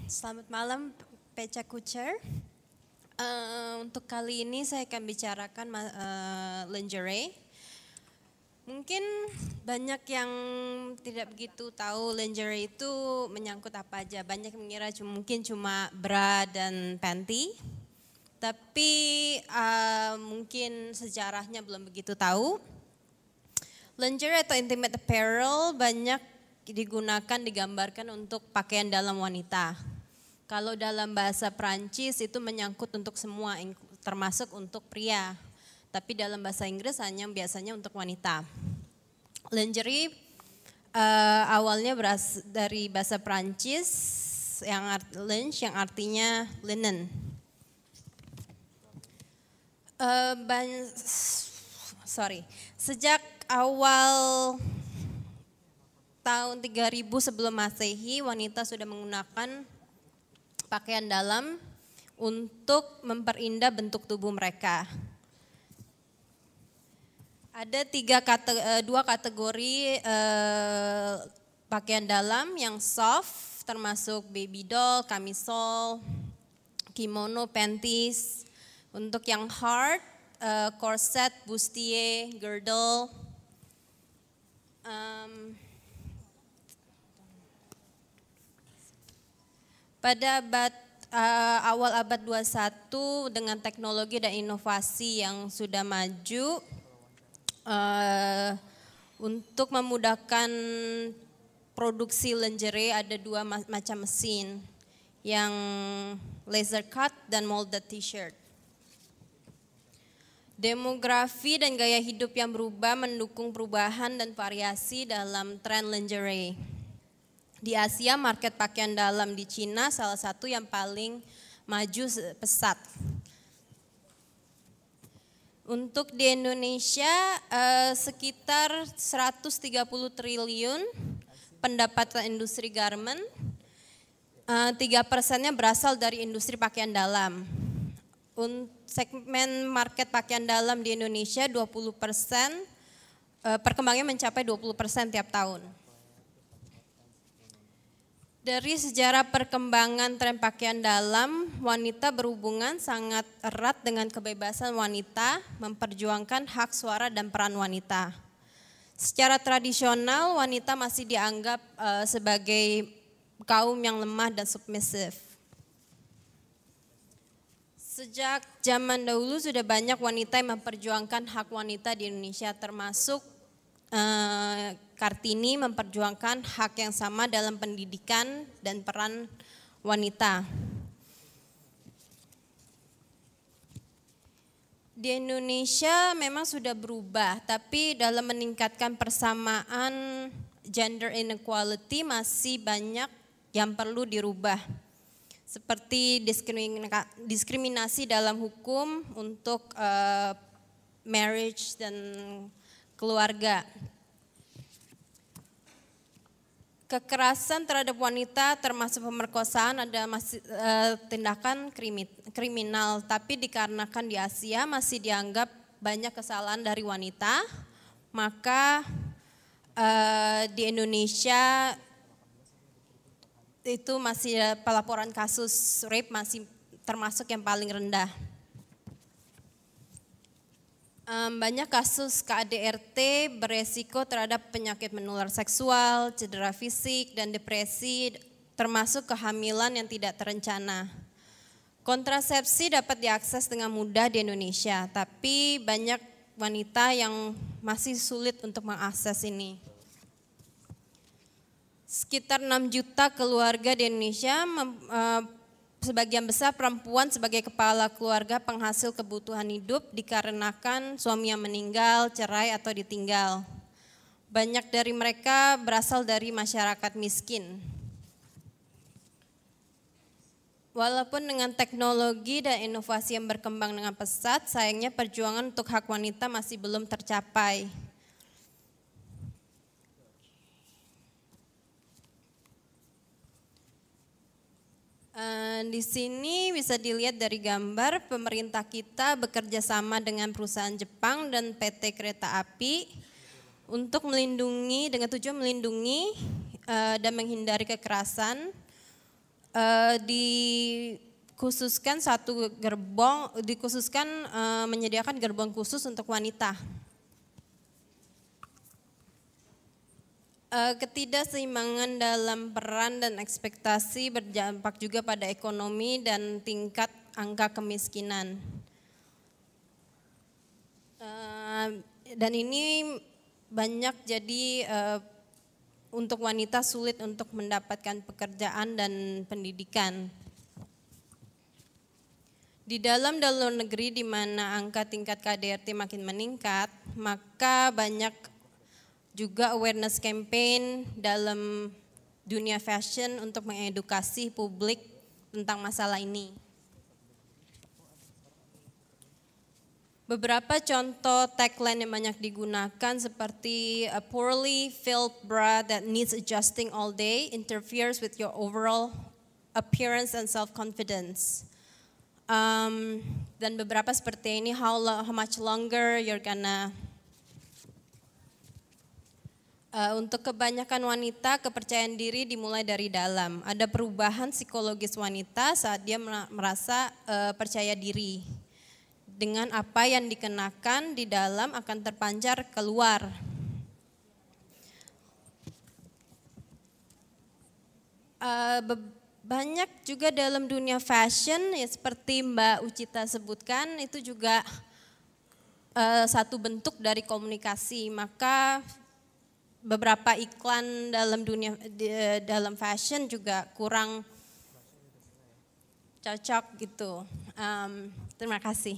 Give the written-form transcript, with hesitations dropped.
Selamat malam, Peca Kucher. Untuk kali ini saya akan bicarakan lingerie. Mungkin banyak yang tidak begitu tahu lingerie itu menyangkut apa aja. Banyak yang mengira mungkin cuma bra dan panty. Tapi mungkin sejarahnya belum begitu tahu. Lingerie atau intimate apparel banyak digambarkan untuk pakaian dalam wanita. Kalau dalam bahasa Prancis itu menyangkut untuk semua, termasuk untuk pria. Tapi dalam bahasa Inggris hanya biasanya untuk wanita. Lingerie awalnya berasal dari bahasa Prancis linge yang artinya linen. Sejak awal tahun 3000 sebelum Masehi, wanita sudah menggunakan pakaian dalam untuk memperindah bentuk tubuh mereka. Ada dua kategori pakaian dalam yang soft, termasuk baby doll, camisole, kimono, panties. Untuk yang hard, corset, bustier, girdle. Pada awal abad 21 dengan teknologi dan inovasi yang sudah maju, untuk memudahkan produksi lingerie ada dua macam mesin, yang laser cut dan molded t-shirt. Demografi dan gaya hidup yang berubah mendukung perubahan dan variasi dalam tren lingerie. Di Asia, market pakaian dalam di Cina salah satu yang paling maju pesat. Untuk di Indonesia sekitar 130 triliun pendapatan industri garment, 3%-nya berasal dari industri pakaian dalam. Segmen market pakaian dalam di Indonesia 20%, perkembangannya mencapai 20% tiap tahun. Dari sejarah perkembangan tren pakaian dalam, wanita berhubungan sangat erat dengan kebebasan wanita, memperjuangkan hak suara dan peran wanita. Secara tradisional, wanita masih dianggap sebagai kaum yang lemah dan submisif. Sejak zaman dahulu sudah banyak wanita yang memperjuangkan hak wanita di Indonesia, termasuk Kartini memperjuangkan hak yang sama dalam pendidikan dan peran wanita. Di Indonesia memang sudah berubah, tapi dalam meningkatkan persamaan gender inequality masih banyak yang perlu dirubah. Seperti diskriminasi dalam hukum untuk marriage dan keluarga. Kekerasan terhadap wanita termasuk pemerkosaan ada tindakan kriminal, tapi dikarenakan di Asia masih dianggap banyak kesalahan dari wanita, maka di Indonesia itu masih pelaporan kasus rape masih termasuk yang paling rendah. Banyak kasus KADRT beresiko terhadap penyakit menular seksual, cedera fisik, dan depresi, termasuk kehamilan yang tidak terencana. Kontrasepsi dapat diakses dengan mudah di Indonesia, tapi banyak wanita yang masih sulit untuk mengakses ini. Sekitar 6 juta keluarga di Indonesia, sebagian besar perempuan sebagai kepala keluarga penghasil kebutuhan hidup dikarenakan suaminya meninggal, cerai atau ditinggal. Banyak dari mereka berasal dari masyarakat miskin. Walaupun dengan teknologi dan inovasi yang berkembang dengan pesat, sayangnya perjuangan untuk hak wanita masih belum tercapai. Di sini bisa dilihat dari gambar pemerintah kita bekerja sama dengan perusahaan Jepang dan PT Kereta Api untuk melindungi dengan tujuan melindungi dan menghindari kekerasan dikhususkan menyediakan gerbong khusus untuk wanita. Ketidakseimbangan dalam peran dan ekspektasi berdampak juga pada ekonomi dan tingkat angka kemiskinan. Dan ini banyak jadi untuk wanita sulit untuk mendapatkan pekerjaan dan pendidikan. Di dalam luar negeri di mana angka tingkat KDRT makin meningkat, maka banyak juga awareness campaign dalam dunia fashion untuk mengedukasi publik tentang masalah ini. Beberapa contoh tagline yang banyak digunakan seperti a poorly filled bra that needs adjusting all day interferes with your overall appearance and self-confidence. Dan beberapa seperti ini, how much longer you're gonna. Untuk kebanyakan wanita, kepercayaan diri dimulai dari dalam. Ada perubahan psikologis wanita saat dia merasa percaya diri. Dengan apa yang dikenakan di dalam akan terpancar keluar. Banyak juga dalam dunia fashion, ya seperti Mbak Ucita sebutkan, itu juga satu bentuk dari komunikasi. Maka beberapa iklan dalam fashion juga kurang cocok gitu. Terima kasih.